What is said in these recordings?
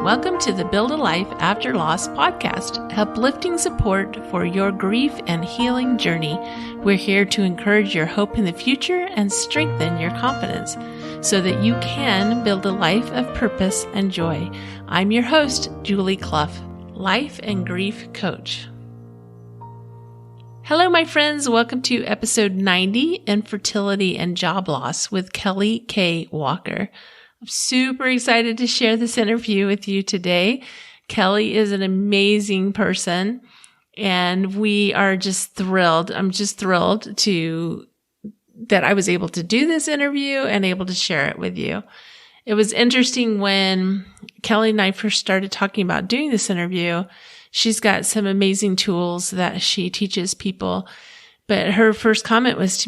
Welcome to the Build a Life After Loss podcast, uplifting support for your grief and healing journey. We're here to encourage your hope in the future and strengthen your confidence so that you can build a life of purpose and joy. I'm your host, Julie Clough, life and grief coach. Hello, my friends. Welcome to episode 90, Infertility and Job Loss with Kelly Kaye Walker. I'm super excited to share this interview with you today. Kelly is an amazing person, and we are just thrilled. I'm just thrilled that I was able to do this interview and able to share it with you. It was interesting when Kelly and I first started talking about doing this interview. She's got some amazing tools that she teaches people, but her first comment was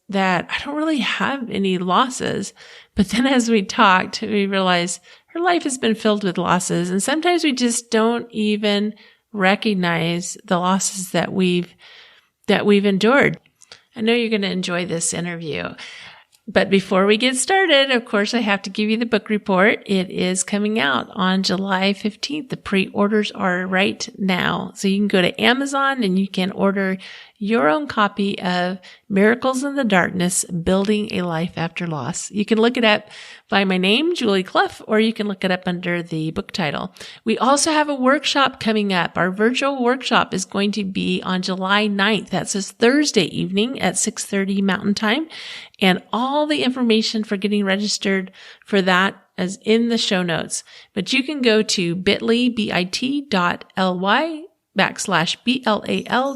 that I don't really have any losses. But then as we talked, we realized her life has been filled with losses. And sometimes we just don't even recognize the losses that we've endured. I know you're going to enjoy this interview. But before we get started, of course, I have to give you the book report. It is coming out on July 15th. The pre-orders are right now. So you can go to Amazon and you can order your own copy of Miracles in the Darkness, Building a Life After Loss. You can look it up by my name, Julie Clough, or you can look it up under the book title. We also have a workshop coming up. Our virtual workshop is going to be on July 9th. That's this Thursday evening at 6:30 Mountain Time. And all the information for getting registered for that is in the show notes. But you can go to bit.ly/BLAL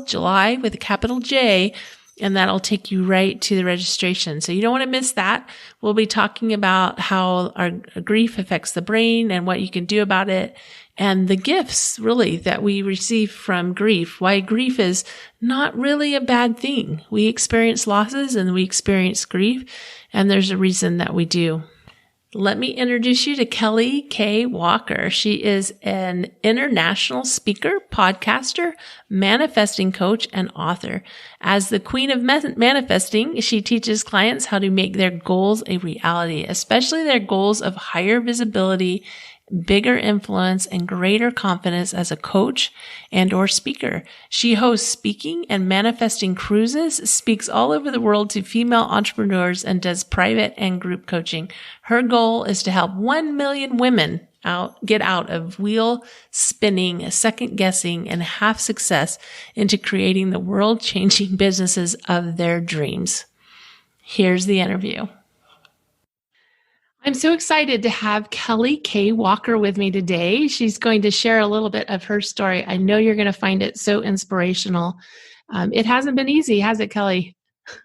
July with a capital J, and that'll take you right to the registration. So you don't want to miss that. We'll be talking about how our grief affects the brain and what you can do about it, and the gifts really that we receive from grief, why grief is not really a bad thing. We experience losses and we experience grief, and there's a reason that we do. Let me introduce you to Kelly Kaye Walker. She is an international speaker, podcaster, manifesting coach, and author. As the queen of manifesting, she teaches clients how to make their goals a reality, especially their goals of higher visibility, bigger influence, and greater confidence as a coach and or speaker. She hosts speaking and manifesting cruises, speaks all over the world to female entrepreneurs, and does private and group coaching. Her goal is to help 1 million women get out of wheel spinning, second guessing, and half success into creating the world-changing businesses of their dreams. Here's the interview. I'm so excited to have Kelly Kaye Walker with me today. She's going to share a little bit of her story. I know you're going to find it so inspirational. It hasn't been easy, has it, Kelly?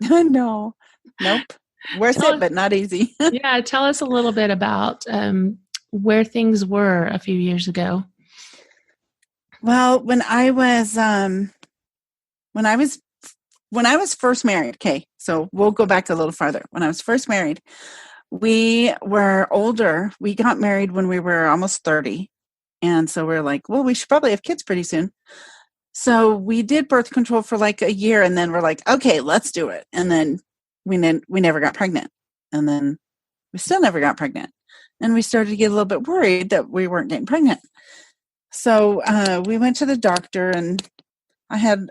No. Nope. Worth it, but not easy. Yeah, tell us a little bit about where things were a few years ago. Well, when I was first married, okay, so we'll go back a little farther. When I was first married, we were older. We got married when we were almost 30. And so we're like, well, we should probably have kids pretty soon. So we did birth control for like a year, and then we're like, okay, let's do it. And then we never got pregnant. And then we still never got pregnant. And we started to get a little bit worried that we weren't getting pregnant. So we went to the doctor, and I had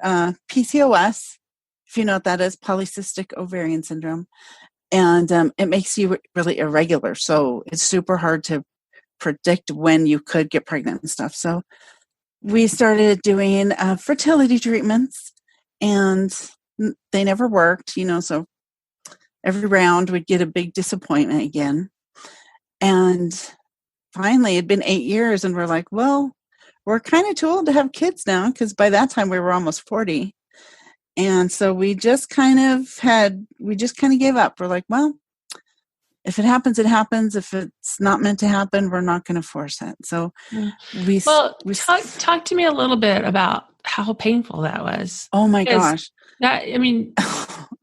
PCOS, if you know what that is, polycystic ovarian syndrome. And it makes you really irregular. So it's super hard to predict when you could get pregnant and stuff. So we started doing fertility treatments, and they never worked, so every round we'd get a big disappointment again. And finally, it'd been 8 years, and we're like, well, we're kind of too old to have kids now, because by that time we were almost 40. And so we just kind of gave up. We're like, well, if it happens, it happens. If it's not meant to happen, we're not going to force it. So talk to me a little bit about how painful that was. Oh my gosh.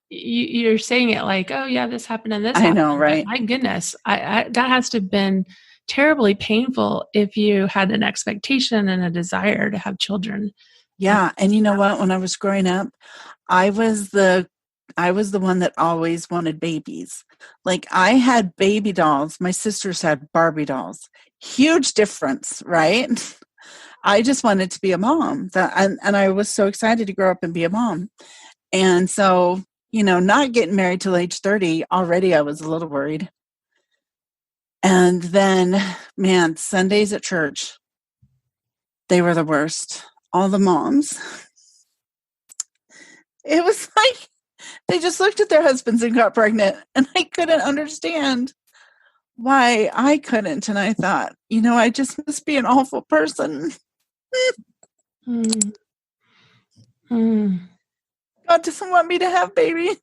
You're saying it like, oh yeah, this happened and this happened. I know, right? But my goodness, that has to have been terribly painful if you had an expectation and a desire to have children. Yeah. And you know what? When I was growing up, I was the I was the one that always wanted babies. Like I had baby dolls. My sisters had Barbie dolls. Huge difference, right? I just wanted to be a mom. And I was so excited to grow up and be a mom. And so, not getting married till age 30, already I was a little worried. And then, man, Sundays at church, they were the worst. All the moms. It was like they just looked at their husbands and got pregnant. And I couldn't understand why I couldn't. And I thought, I just must be an awful person. Mm. Mm. God doesn't want me to have babies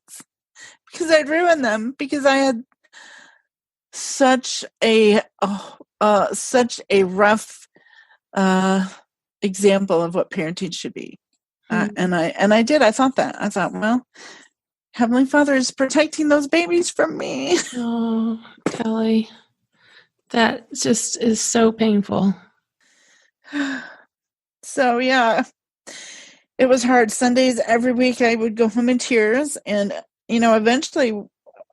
because I'd ruin them, because I had such a rough example of what parenting should be. And I did. I thought, well, Heavenly Father is protecting those babies from me. Oh, Kelly, that just is so painful. So, yeah, it was hard. Sundays every week I would go home in tears. And, eventually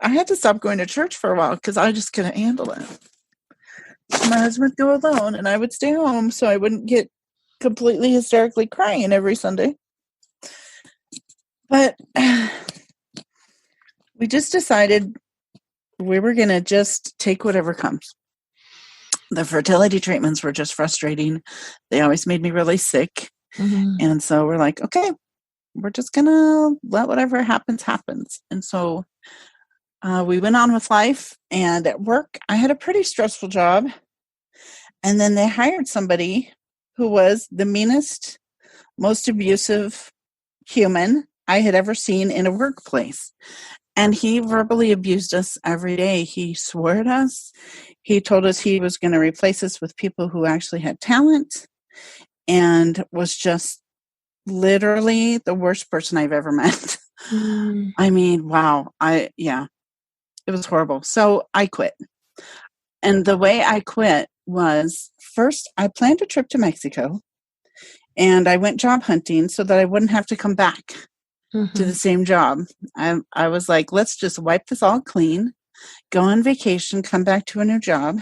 I had to stop going to church for a while because I just couldn't handle it. My husband would go alone and I would stay home so I wouldn't get completely hysterically crying every Sunday. But we just decided we were going to just take whatever comes. The fertility treatments were just frustrating. They always made me really sick. Mm-hmm. And so we're like, okay, we're just going to let whatever happens, happens. And so we went on with life. And at work, I had a pretty stressful job. And then they hired somebody who was the meanest, most abusive human I had ever seen in a workplace. And he verbally abused us every day. He swore at us. He told us he was going to replace us with people who actually had talent, and was just literally the worst person I've ever met. Mm. I mean, wow. It was horrible. So I quit. And the way I quit was, first, I planned a trip to Mexico, and I went job hunting so that I wouldn't have to come back to the same job. I was like, let's just wipe this all clean, go on vacation, come back to a new job.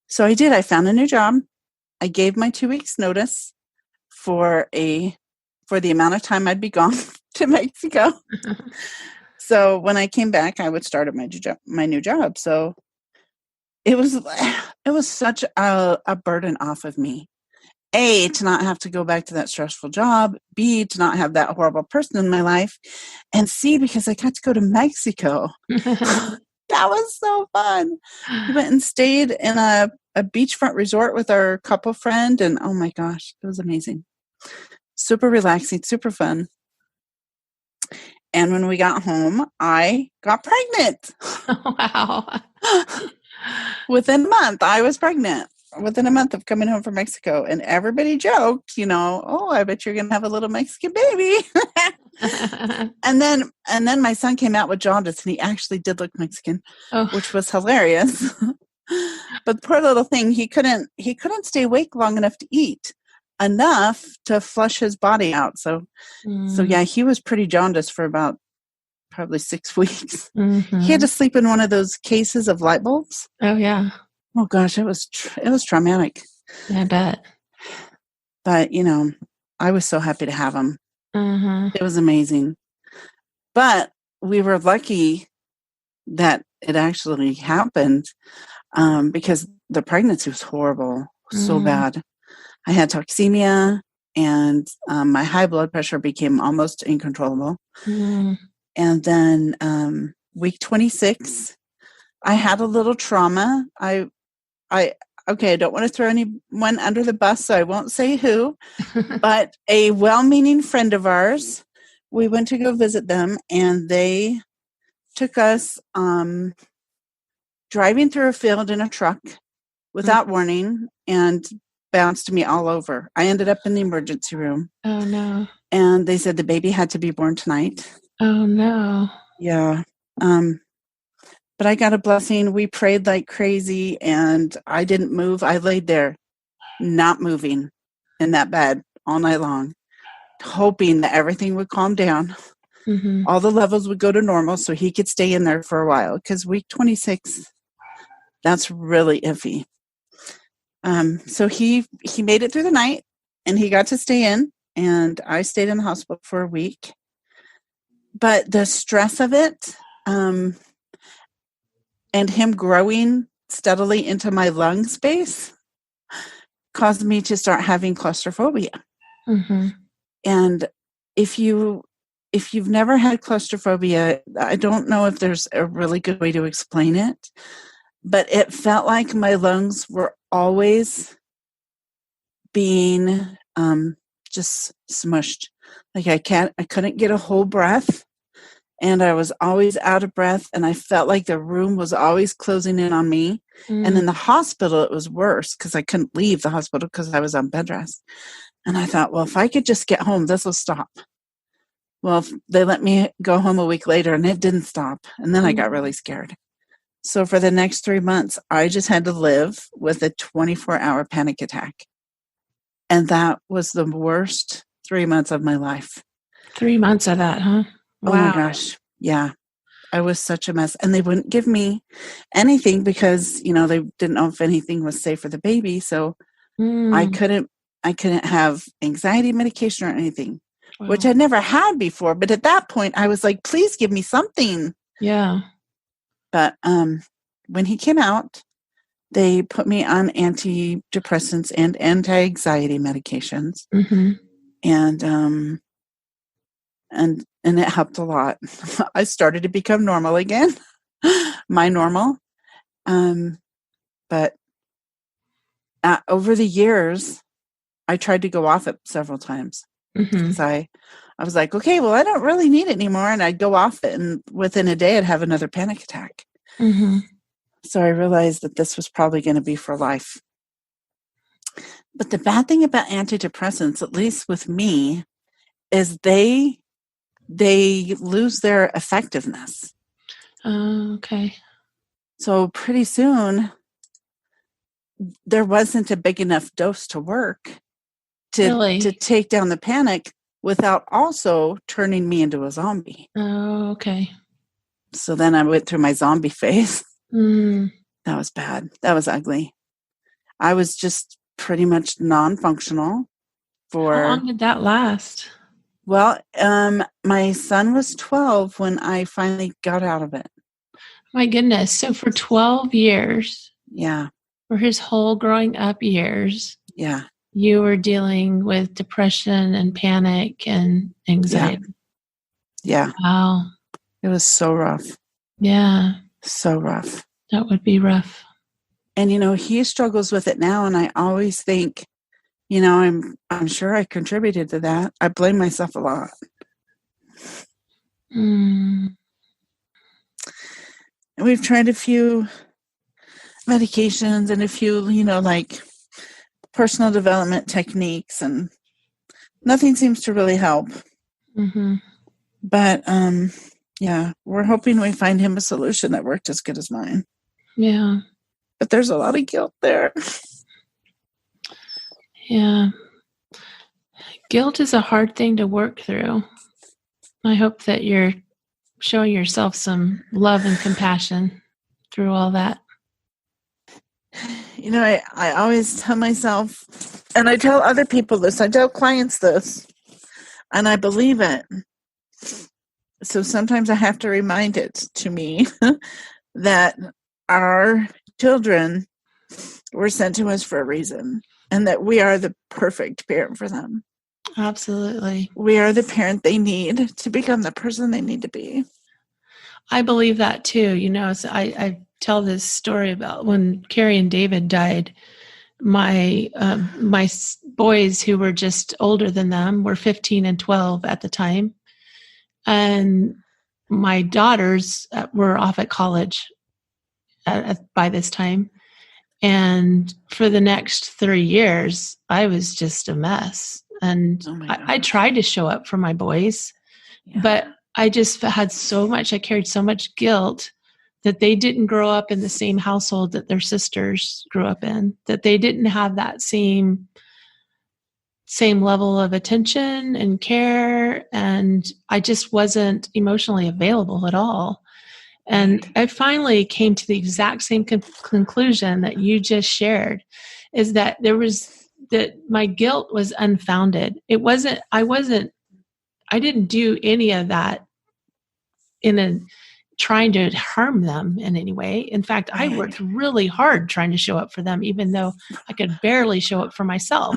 So I did. I found a new job. I gave my 2 weeks notice for the amount of time I'd be gone to Mexico. So when I came back, I would start at my new job. So it was such a burden off of me. A, to not have to go back to that stressful job. B, to not have that horrible person in my life. And C, because I got to go to Mexico. That was so fun. We went and stayed in a beachfront resort with our couple friend. And oh my gosh, it was amazing. Super relaxing, super fun. And when we got home, I got pregnant. Wow. Within a month, I was pregnant. Within a month of coming home from Mexico. And everybody joked, oh, I bet you're going to have a little Mexican baby. And then my son came out with jaundice, and he actually did look Mexican, which was hilarious. But the poor little thing, he couldn't stay awake long enough to eat enough to flush his body out. So yeah, he was pretty jaundiced for about probably 6 weeks. Mm-hmm. He had to sleep in one of those cases of light bulbs. Oh yeah. Oh gosh, it was traumatic. I bet. But I was so happy to have him. Mm-hmm. It was amazing. But we were lucky that it actually happened, because the pregnancy was horrible, so bad. I had toxemia, and my high blood pressure became almost uncontrollable. Mm. And then week 26, I had a little trauma. I don't want to throw anyone under the bus, so I won't say who, but a well-meaning friend of ours, we went to go visit them, and they took us driving through a field in a truck without warning and bounced me all over. I ended up in the emergency room. Oh, no. And they said the baby had to be born tonight. Oh, no. Yeah. But I got a blessing. We prayed like crazy, and I didn't move. I laid there not moving in that bed all night long, hoping that everything would calm down. Mm-hmm. All the levels would go to normal so he could stay in there for a while, because week 26, that's really iffy. So he made it through the night, and he got to stay in, and I stayed in the hospital for a week. But the stress of it, and him growing steadily into my lung space, caused me to start having claustrophobia. Mm-hmm. And if you've never had claustrophobia, I don't know if there's a really good way to explain it, but it felt like my lungs were always being just smushed. Like I couldn't get a whole breath, and I was always out of breath, and I felt like the room was always closing in on me. And in the hospital, it was worse because I couldn't leave the hospital because I was on bed rest. And I thought, well, if I could just get home, this will stop. Well, they let me go home a week later, and it didn't stop. And then I got really scared. So for the next 3 months, I just had to live with a 24-hour panic attack. And that was the worst 3 months of my life. 3 months of that, huh? Wow. Oh my gosh. Yeah. I was such a mess. And they wouldn't give me anything because, they didn't know if anything was safe for the baby. So I couldn't have anxiety medication or anything, which I'd never had before. But at that point, I was like, please give me something. Yeah. But when he came out, they put me on antidepressants and anti-anxiety medications. Mm-hmm. And it helped a lot. I started to become normal again, my normal. But over the years, I tried to go off it several times because I was like, okay, well, I don't really need it anymore. And I'd go off it, and within a day, I'd have another panic attack. Mm-hmm. So I realized that this was probably going to be for life. But the bad thing about antidepressants, at least with me, is they lose their effectiveness. Oh, okay. So pretty soon, there wasn't a big enough dose to work to take down the panic without also turning me into a zombie. Oh, okay. So then I went through my zombie phase. That was bad. That was ugly. I was just pretty much non-functional for... How long did that last? Well, my son was 12 when I finally got out of it. My goodness. So for 12 years. Yeah. For his whole growing up years. Yeah. You were dealing with depression and panic and anxiety. Yeah. Wow. It was so rough. Yeah. So rough. That would be rough. And, he struggles with it now. And I always think, I'm sure I contributed to that. I blame myself a lot. And we've tried a few medications and a few, like personal development techniques, and nothing seems to really help. But, yeah, we're hoping we find him a solution that worked as good as mine. Yeah. But there's a lot of guilt there. Yeah. Guilt is a hard thing to work through. I hope that you're showing yourself some love and compassion through all that. I always tell myself, and I tell other people this, I tell clients this, and I believe it. So sometimes I have to remind it to me that our children were sent to us for a reason, and that we are the perfect parent for them. Absolutely. We are the parent they need to become the person they need to be. I believe that too. So I tell this story about when Carrie and David died. My boys, who were just older than them, were 15 and 12 at the time. And my daughters were off at college by this time. And for the next 3 years, I was just a mess. And I tried to show up for my boys, but I just I carried so much guilt that they didn't grow up in the same household that their sisters grew up in, that they didn't have that same same level of attention and care. And I just wasn't emotionally available at all. And I finally came to the exact same conclusion that you just shared, is that that my guilt was unfounded. I didn't do any of that trying to harm them in any way. In fact, I worked really hard trying to show up for them, even though I could barely show up for myself.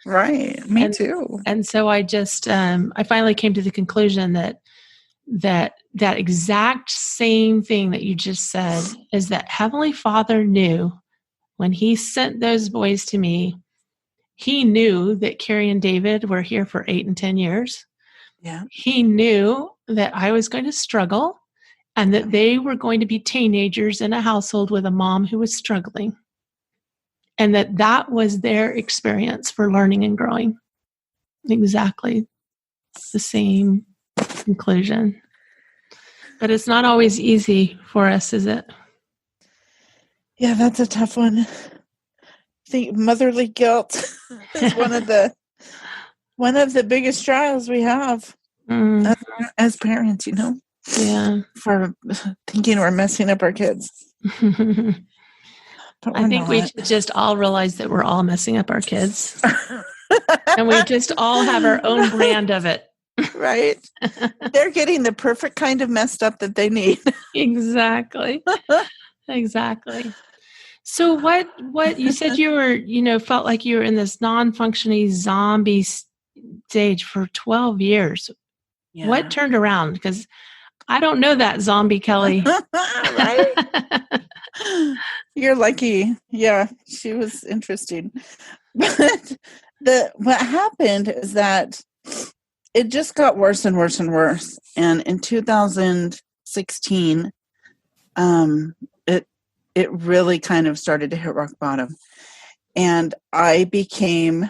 Right. Me too. And so I just, I finally came to the conclusion that exact same thing that you just said is that Heavenly Father knew when he sent those boys to me, he knew that Carrie and David were here for 8 and 10 years. Yeah. He knew that I was going to struggle and that they were going to be teenagers in a household with a mom who was struggling. And that was their experience for learning and growing. Exactly the same conclusion. But it's not always easy for us, is it? Yeah, that's a tough one. I think motherly guilt is one of the biggest trials we have as parents, Yeah. for thinking we're messing up our kids. But I think we should just all realize that we're all messing up our kids. And we just all have our own brand of it. Right? They're getting the perfect kind of messed up that they need. Exactly. Exactly. So what you said you were, felt like you were in this non-functioning zombie stage for 12 years. Yeah. What turned around? Because I don't know that zombie Kelly. Right? You're lucky. Yeah, she was interesting. But what happened is that it just got worse and worse and worse. And in 2016, it really kind of started to hit rock bottom. And I became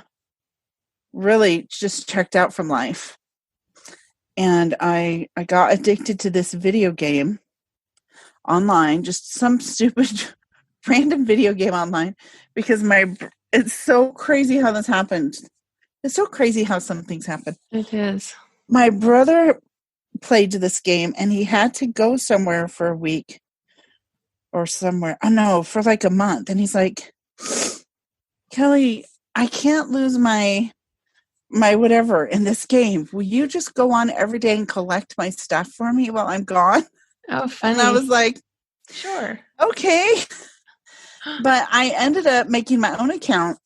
really just checked out from life. And I got addicted to this video game online, just some stupid random video game online, because it's so crazy how this happened. It's so crazy how some things happen. It is. My brother played this game and he had to go somewhere for a week or somewhere. Oh no, for like a month. And he's like, Kelly, I can't lose my whatever in this game. Will you just go on every day and collect my stuff for me while I'm gone? Oh, funny. And I was like, sure. Okay. But I ended up making my own account.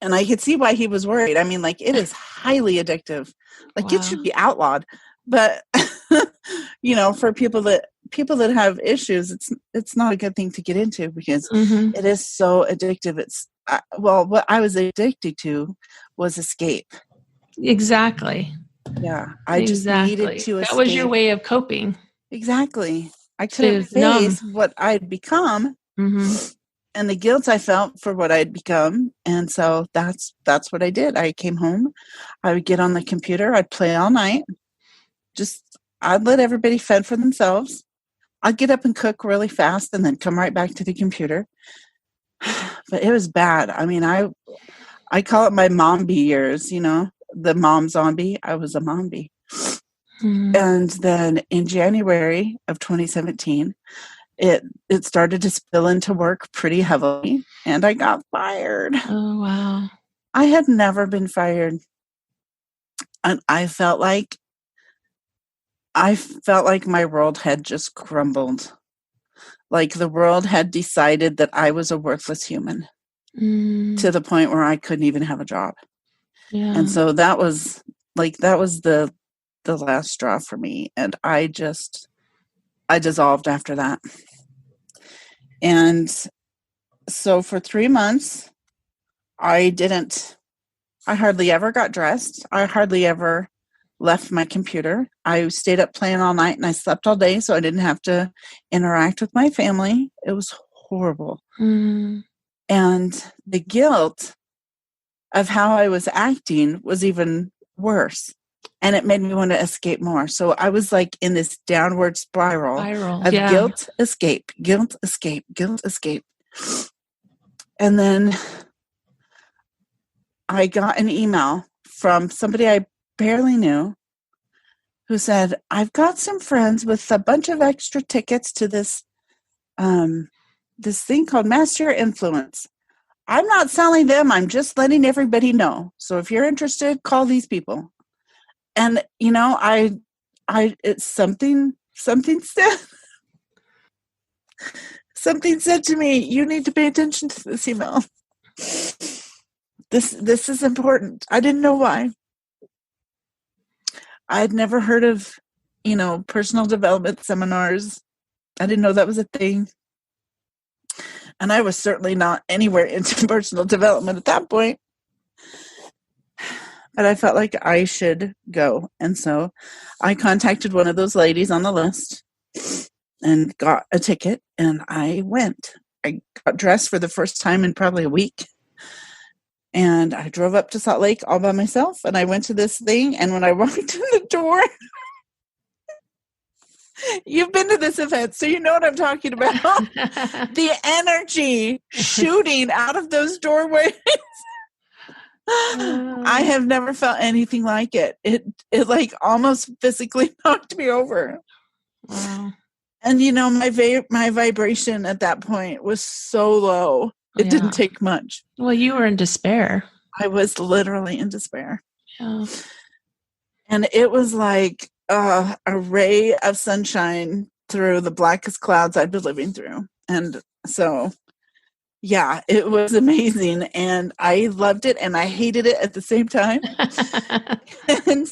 And I could see why he was worried. I mean, like, it is highly addictive. Like, It should be outlawed. But, for people that have issues, it's not a good thing to get into because it is so addictive. What I was addicted to was escape. Exactly. Yeah. I just needed to escape. That was your way of coping. Exactly. I couldn't face what I'd become and the guilt I felt for what I'd become. And so that's what I did. I came home. I would get on the computer. I'd play all night. I'd let everybody fend for themselves. I'd get up and cook really fast and then come right back to the computer. But it was bad. I mean, I call it my mombie years, the mom zombie. I was a mombie. And then in January of 2017, it started to spill into work pretty heavily, and I got fired. Oh, wow. I had never been fired. And I felt like my world had just crumbled. Like the world had decided that I was a worthless human to the point where I couldn't even have a job. Yeah. And so that was the last straw for me. And I dissolved after that. And so for 3 months, I hardly ever got dressed. I hardly ever left my computer. I stayed up playing all night and I slept all day so I didn't have to interact with my family. It was horrible. And the guilt of how I was acting was even worse. And it made me want to escape more. So I was like in this downward spiral of guilt, escape, guilt, escape, guilt, escape. And then I got an email from somebody I barely knew who said, I've got some friends with a bunch of extra tickets to this thing called Master Your Influence. I'm not selling them. I'm just letting everybody know. So if you're interested, call these people. And, it's something said, something said to me, you need to pay attention to this email. This is important. I didn't know why. I'd never heard of, personal development seminars. I didn't know that was a thing. And I was certainly not anywhere into personal development at that point. But I felt like I should go. And so I contacted one of those ladies on the list and got a ticket, and I went. I got dressed for the first time in probably a week. And I drove up to Salt Lake all by myself, and I went to this thing. And when I walked in the door, you've been to this event, so you know what I'm talking about. The energy shooting out of those doorways. I have never felt anything like it. It like almost physically knocked me over. Wow. And my vibration at that point was so low. It didn't take much. Well, you were in despair. I was literally in despair. Yeah. And it was like a ray of sunshine through the blackest clouds I'd been living through. And so, yeah, it was amazing. And I loved it and I hated it at the same time. And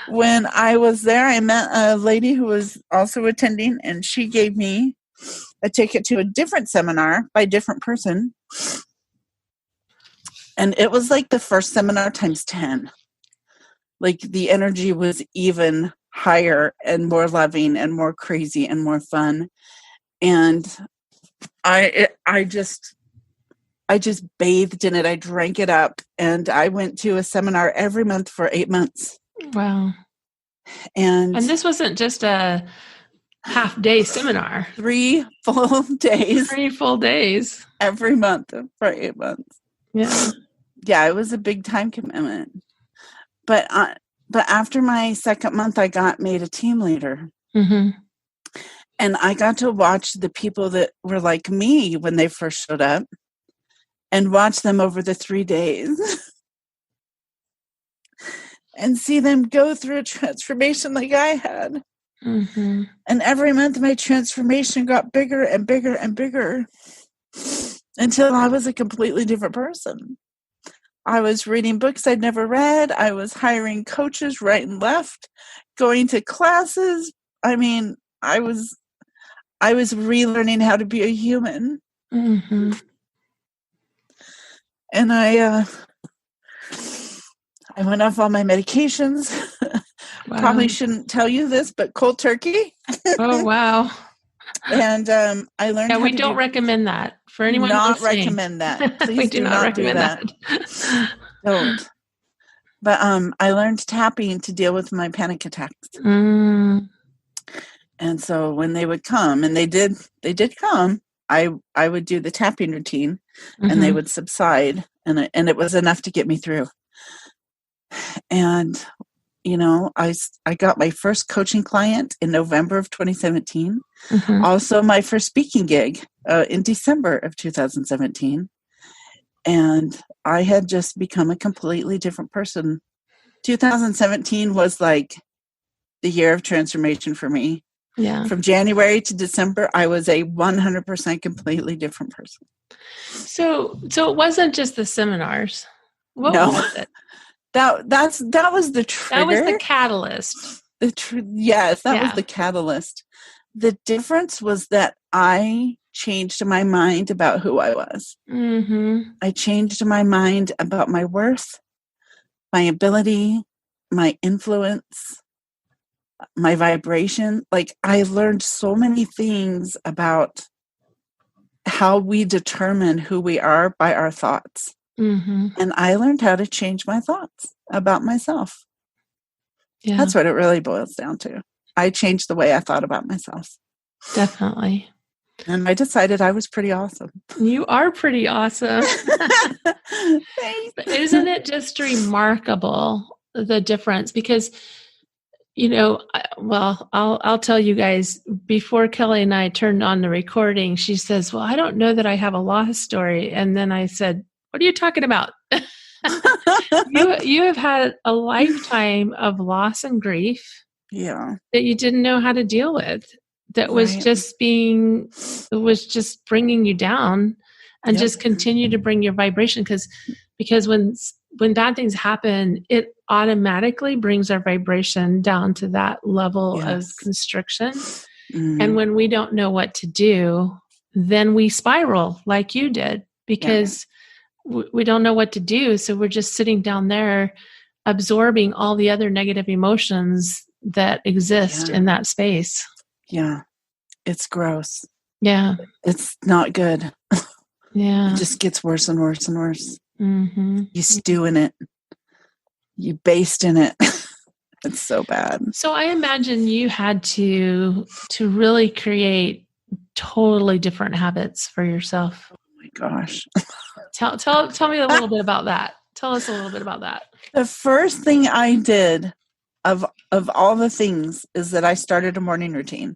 when I was there, I met a lady who was also attending, and she gave me a ticket to a different seminar by a different person. And it was like the first seminar times 10. Like the energy was even higher and more loving and more crazy and more fun. And I just bathed in it. I drank it up, and I went to a seminar every month for 8 months. Wow. And this wasn't just a half-day seminar. 3 full days. 3 full days. Every month for 8 months. Yeah. Yeah, it was a big time commitment. But after my second month, I got made a team leader. Mm-hmm. And I got to watch the people that were like me when they first showed up and watch them over the 3 days and see them go through a transformation like I had. Mm-hmm. And every month my transformation got bigger and bigger and bigger until I was a completely different person. I was reading books I'd never read. I was hiring coaches right and left, going to classes. I mean, I was relearning how to be a human. Mm-hmm. And I went off all my medications. Wow. Probably shouldn't tell you this, but cold turkey. Oh, wow. And I learned how we don't recommend that for anyone not listening. Recommend that. Please We do not recommend that. Don't. But I learned tapping to deal with my panic attacks. Mm. And so when they would come, and they did come, I would do the tapping routine, Mm-hmm. and they would subside, and it was enough to get me through. And I got my first coaching client in November of 2017. Mm-hmm. Also, my first speaking gig in December of 2017. And I had just become a completely different person. 2017 was like the year of transformation for me. Yeah. From January to December, I was a 100% completely different person. So it wasn't just the seminars. What was it? That was the trigger. That was the catalyst. Yes, that was the catalyst. The difference was that I changed my mind about who I was. Mm-hmm. I changed my mind about my worth, my ability, my influence, my vibration. Like, I learned so many things about how we determine who we are by our thoughts. Mm-hmm. And I learned how to change my thoughts about myself. Yeah. That's what it really boils down to. I changed the way I thought about myself. Definitely. And I decided I was pretty awesome. You are pretty awesome. Thanks. But isn't it just remarkable, the difference? Because, I'll tell you guys, before Kelly and I turned on the recording, she says, well, I don't know that I have a loss story. And then I said, what are you talking about? You have had a lifetime of loss and grief Yeah. that you didn't know how to deal with. That was Right. just bringing you down, and Yep. just continue to bring your vibration, because when bad things happen, it automatically brings our vibration down to that level of Yes. constriction. Mm. And when we don't know what to do, then we spiral like you did, because we don't know what to do. So we're just sitting down there absorbing all the other negative emotions that exist in that space. Yeah. It's gross. Yeah. It's not good. Yeah. It just gets worse and worse and worse. Mm-hmm. You stew in it. You baste in it. It's so bad. So I imagine you had to really create totally different habits for yourself. Oh my gosh. Tell me a little bit about that. Tell us a little bit about that. The first thing I did of all the things is that I started a morning routine.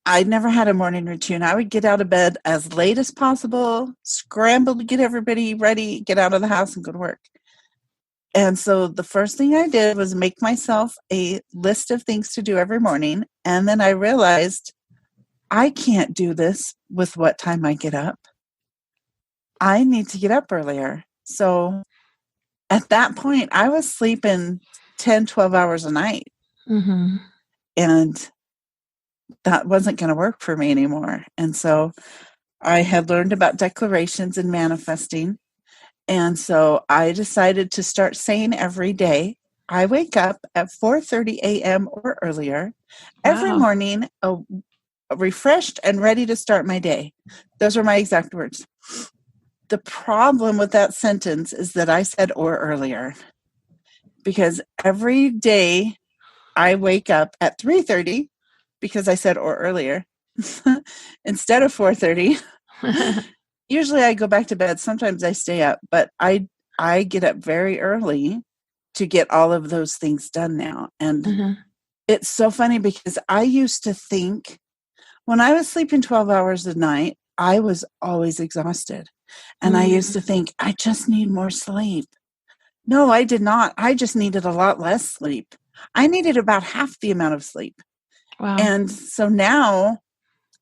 I never had a morning routine. I would get out of bed as late as possible, scramble to get everybody ready, get out of the house and go to work. And so the first thing I did was make myself a list of things to do every morning. And then I realized I can't do this with what time I get up. I need to get up earlier. So at that point, I was sleeping 10, 12 hours a night. Mm-hmm. And that wasn't going to work for me anymore. And so I had learned about declarations and manifesting. And so I decided to start saying every day, I wake up at 4:30 a.m. or earlier every Wow. morning, refreshed and ready to start my day. Those are my exact words. The problem with that sentence is that I said or earlier, because every day I wake up at 3:30 because I said or earlier instead of 4:30. Usually I go back to bed. Sometimes I stay up, but I get up very early to get all of those things done now. And it's so funny because I used to think when I was sleeping 12 hours a night, I was always exhausted. And I used to think, I just need more sleep. No, I did not. I just needed a lot less sleep. I needed about half the amount of sleep. Wow. And so now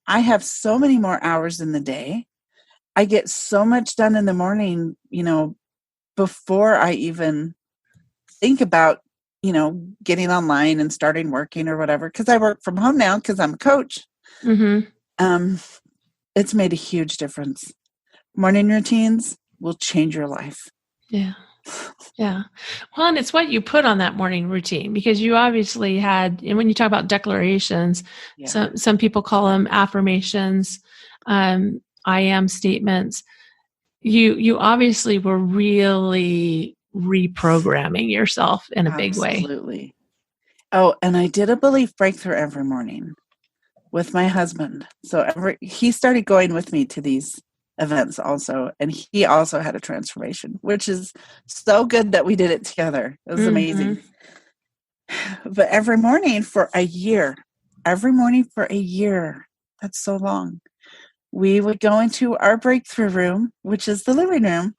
I have so many more hours in the day. I get so much done in the morning, before I even think about, getting online and starting working or whatever, because I work from home now because I'm a coach. Mm-hmm. It's made a huge difference. Morning routines will change your life. Yeah. Yeah. Well, and it's what you put on that morning routine, because you obviously had, and when you talk about declarations, some people call them affirmations, I am statements. You obviously were really reprogramming yourself in a big way. Absolutely. Oh, and I did a belief breakthrough every morning with my husband. So he started going with me to these events also, and he also had a transformation, which is so good that we did it together. It was amazing. But every morning for a year, that's so long, we would go into our breakthrough room, which is the living room.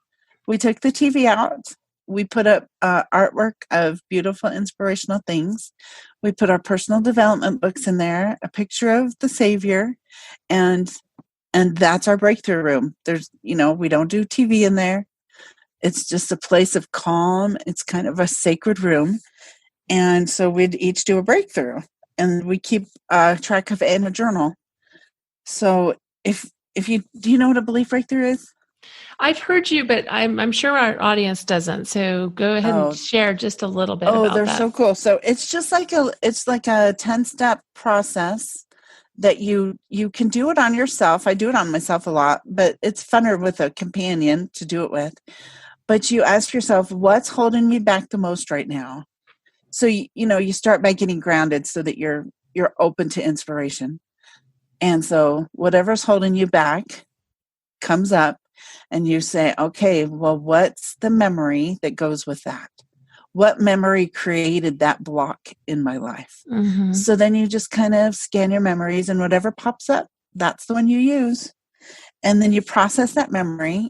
We took the TV out. We put up artwork of beautiful, inspirational things. We put our personal development books in there, a picture of the Savior, and that's our breakthrough room. There's, we don't do TV in there. It's just a place of calm. It's kind of a sacred room. And so we'd each do a breakthrough, and we keep track of it in a journal. So if do you know what a belief breakthrough is? I've heard you, but I'm sure our audience doesn't. So go ahead and share just a little bit about that. Oh, they're so cool. So it's just like a 10-step process that you can do it on yourself. I do it on myself a lot, but it's funner with a companion to do it with. But you ask yourself, what's holding me back the most right now? So you start by getting grounded so that you're open to inspiration. And so whatever's holding you back comes up, and you say, okay, well, what's the memory that goes with that? What memory created that block in my life? Mm-hmm. So then you just kind of scan your memories, and whatever pops up, that's the one you use. And then you process that memory.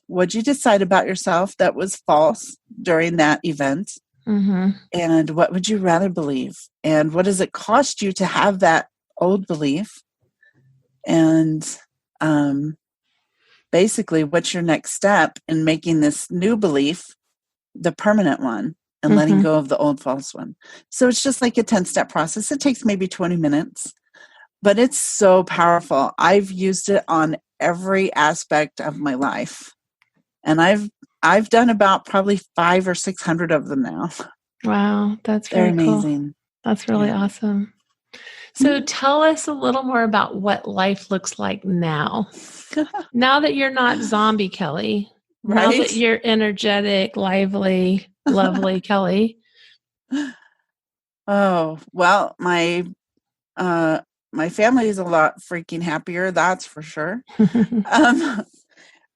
What'd you decide about yourself that was false during that event? Mm-hmm. And what would you rather believe? And what does it cost you to have that old belief? And basically, what's your next step in making this new belief the permanent one and letting Mm-hmm. go of the old false one? So it's just like a 10-step process. It takes maybe 20 minutes, but it's so powerful. I've used it on every aspect of my life. And I've done about probably 500 or 600 of them now. Wow, that's They're very cool. amazing. That's really Yeah. awesome. So tell us a little more about what life looks like now. Now that you're not zombie Kelly, now that Right? you're energetic, lively, lovely Kelly. Oh, well, my family is a lot freaking happier, that's for sure. Um,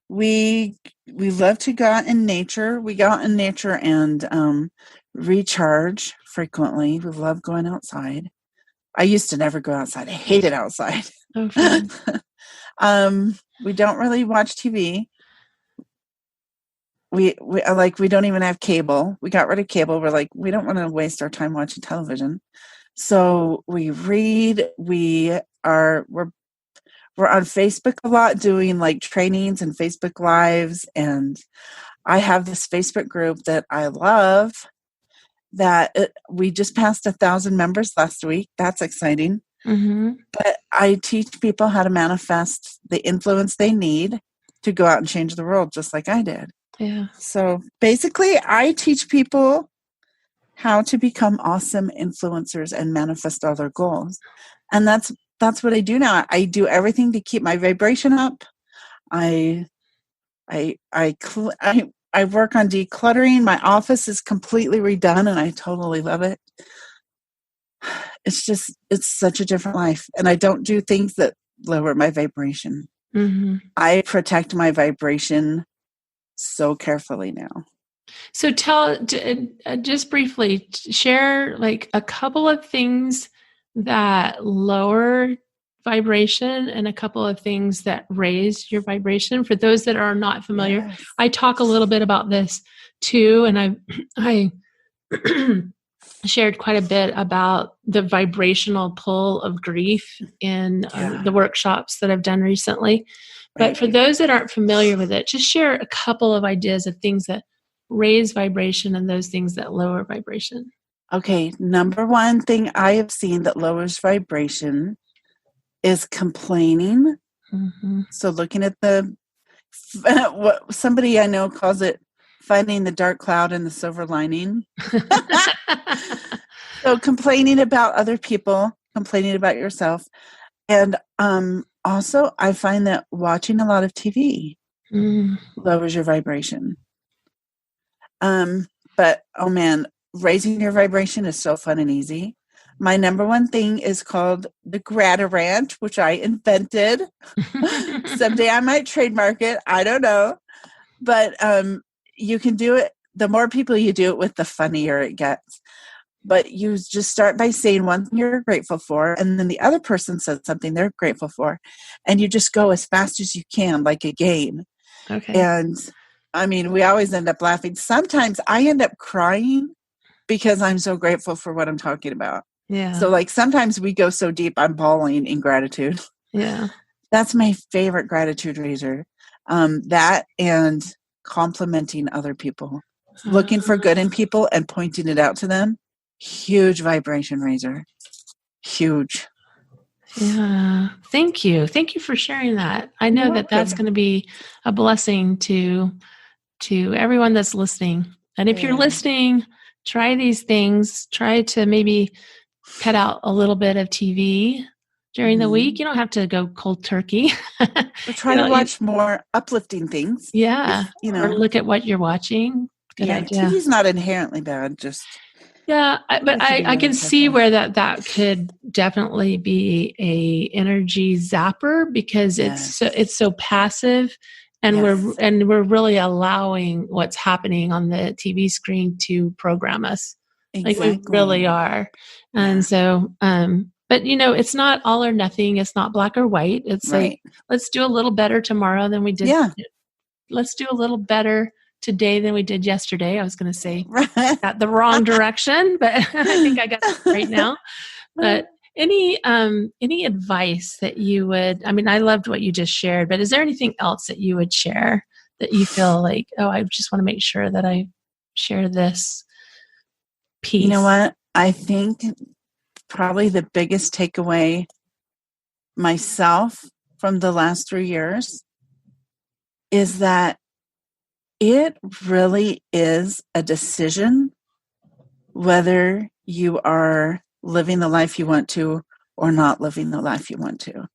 we love to go out in nature. We go out in nature and recharge frequently. We love going outside. I used to never go outside. I hated outside. Oh, fun. We don't really watch TV. We don't even have cable. We got rid of cable. We're like, we don't want to waste our time watching television. So we read. We're on Facebook a lot, doing like trainings and Facebook lives. And I have this Facebook group that I love. We just passed 1,000 members last week. That's exciting. Mm-hmm. But I teach people how to manifest the influence they need to go out and change the world, just like I did. Yeah. So basically, I teach people how to become awesome influencers and manifest all their goals. And that's what I do now. I do everything to keep my vibration up. I work on decluttering. My office is completely redone, and I totally love it. It's such a different life. And I don't do things that lower my vibration. Mm-hmm. I protect my vibration so carefully now. So just briefly, share like a couple of things that lower vibration and a couple of things that raise your vibration. For those that are not familiar, Yes. I talk a little bit about this too, and I shared quite a bit about the vibrational pull of grief in the workshops that I've done recently. But for those that aren't familiar with it, just share a couple of ideas of things that raise vibration and those things that lower vibration. Okay, number one thing I have seen that lowers vibration is complaining. Mm-hmm. So looking at what somebody I know calls it finding the dark cloud in the silver lining. So complaining about other people, complaining about yourself. And also I find that watching a lot of TV lowers your vibration. But oh man, raising your vibration is so fun and easy. My number one thing is called the Gratarant, which I invented. Someday I might trademark it. I don't know. But you can do it. The more people you do it with, the funnier it gets. But you just start by saying one thing you're grateful for, and then the other person says something they're grateful for. And you just go as fast as you can, like a game. Okay. And I mean, we always end up laughing. Sometimes I end up crying because I'm so grateful for what I'm talking about. Yeah. So like sometimes we go so deep, I'm bawling in gratitude. Yeah. That's my favorite gratitude raiser. That and complimenting other people, looking for good in people and pointing it out to them. Huge vibration raiser. Huge. Yeah. Thank you. Thank you for sharing that. I know that that's going to be a blessing to everyone that's listening. And if you're listening, try these things. Try to maybe cut out a little bit of TV during the week. You don't have to go cold turkey. Or try to watch more uplifting things. Yeah. Or look at what you're watching. Good idea. TV's not inherently bad. Just Yeah, Wanted but to be I really can see careful. where that could definitely be a energy zapper because Yes. it's so passive, and Yes. we're really allowing what's happening on the TV screen to program us. Like we really Exactly. are. Yeah. And so but it's not all or nothing. It's not black or white. It's like Right. let's do a little better tomorrow than we did. Yeah. Let's do a little better today than we did yesterday. I was going to say Right. got the wrong direction, but I think I got it right now. But any advice that you would, I mean, I loved what you just shared, but is there anything else that you would share that you feel like, oh, I just want to make sure that I share this piece? You know what? I think probably the biggest takeaway myself from the last 3 years is that it really is a decision whether you are living the life you want to or not living the life you want to.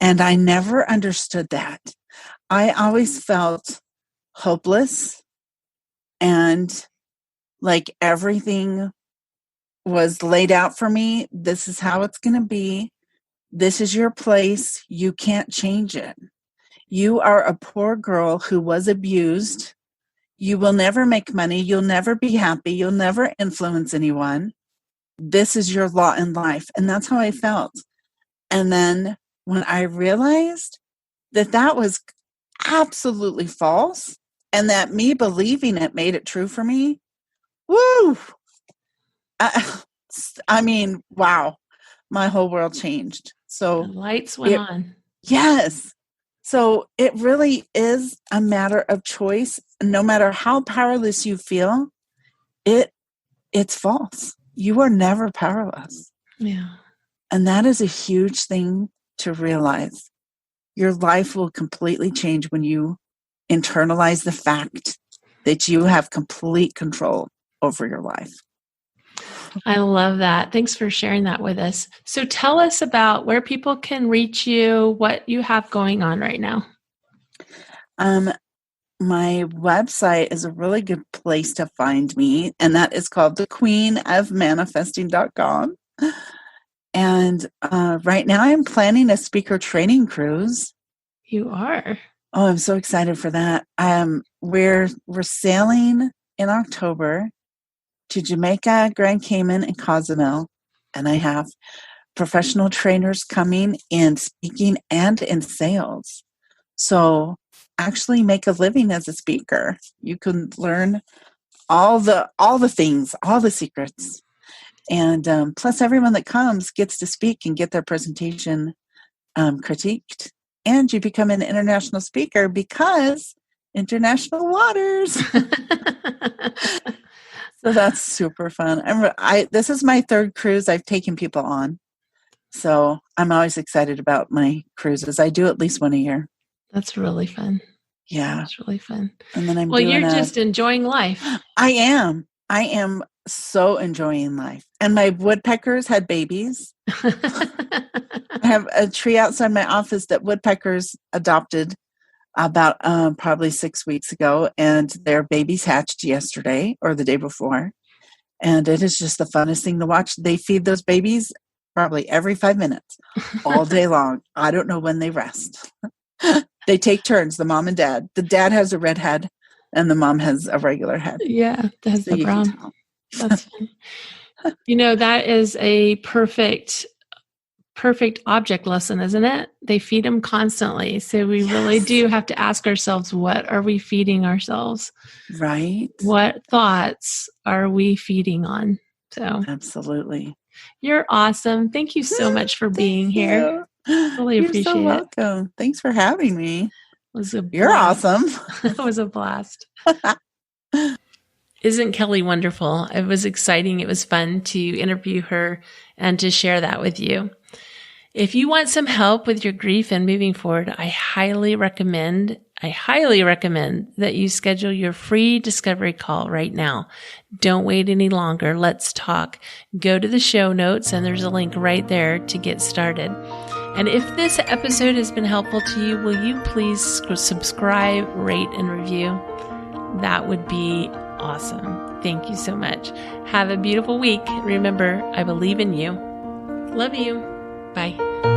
And I never understood that. I always felt hopeless and like everything was laid out for me. This is how it's going to be. This is your place. You can't change it. You are a poor girl who was abused. You will never make money. You'll never be happy. You'll never influence anyone. This is your lot in life. And that's how I felt. And then when I realized that that was absolutely false and that me believing it made it true for me, woo! I mean, wow, my whole world changed. So the lights went on. Yes. So it really is a matter of choice. No matter how powerless you feel, it's false. You are never powerless. Yeah. And that is a huge thing to realize. Your life will completely change when you internalize the fact that you have complete control over your life. I love that. Thanks for sharing that with us. So tell us about where people can reach you, what you have going on right now. My website is a really good place to find me, and that is called thequeenofmanifesting.com. And right now I'm planning a speaker training cruise. You are? Oh, I'm so excited for that. We're sailing in October to Jamaica, Grand Cayman, and Cozumel. And I have professional trainers coming in speaking and in sales. So actually make a living as a speaker. You can learn all the things, all the secrets. And plus everyone that comes gets to speak and get their presentation critiqued. And you become an international speaker because international waters. So that's super fun. This is my third cruise I've taken people on. So I'm always excited about my cruises. I do at least one a year. That's really fun. Yeah. That's really fun. And then you're just enjoying life. I am so enjoying life. And my woodpeckers had babies. I have a tree outside my office that woodpeckers adopted about probably 6 weeks ago, and their babies hatched yesterday or the day before. And it is just the funnest thing to watch. They feed those babies probably every 5 minutes, all day long. I don't know when they rest. They take turns, the mom and dad. The dad has a red head, and the mom has a regular head. Yeah, that's so the brown. That's fun. That is a perfect object lesson, isn't it? They feed them constantly. So we really do have to ask ourselves, what are we feeding ourselves? Right. What thoughts are we feeding on? So absolutely. You're awesome. Thank you so much for being here. Really appreciate it. You're so welcome. Thanks for having me. It was a blast. You're awesome. It was a blast. Isn't Kelly wonderful? It was exciting. It was fun to interview her and to share that with you. If you want some help with your grief and moving forward, I highly recommend that you schedule your free discovery call right now. Don't wait any longer. Let's talk. Go to the show notes and there's a link right there to get started. And if this episode has been helpful to you, will you please subscribe, rate, and review? That would be Awesome. Thank you so much. Have a beautiful week. Remember, I believe in you. Love you. Bye.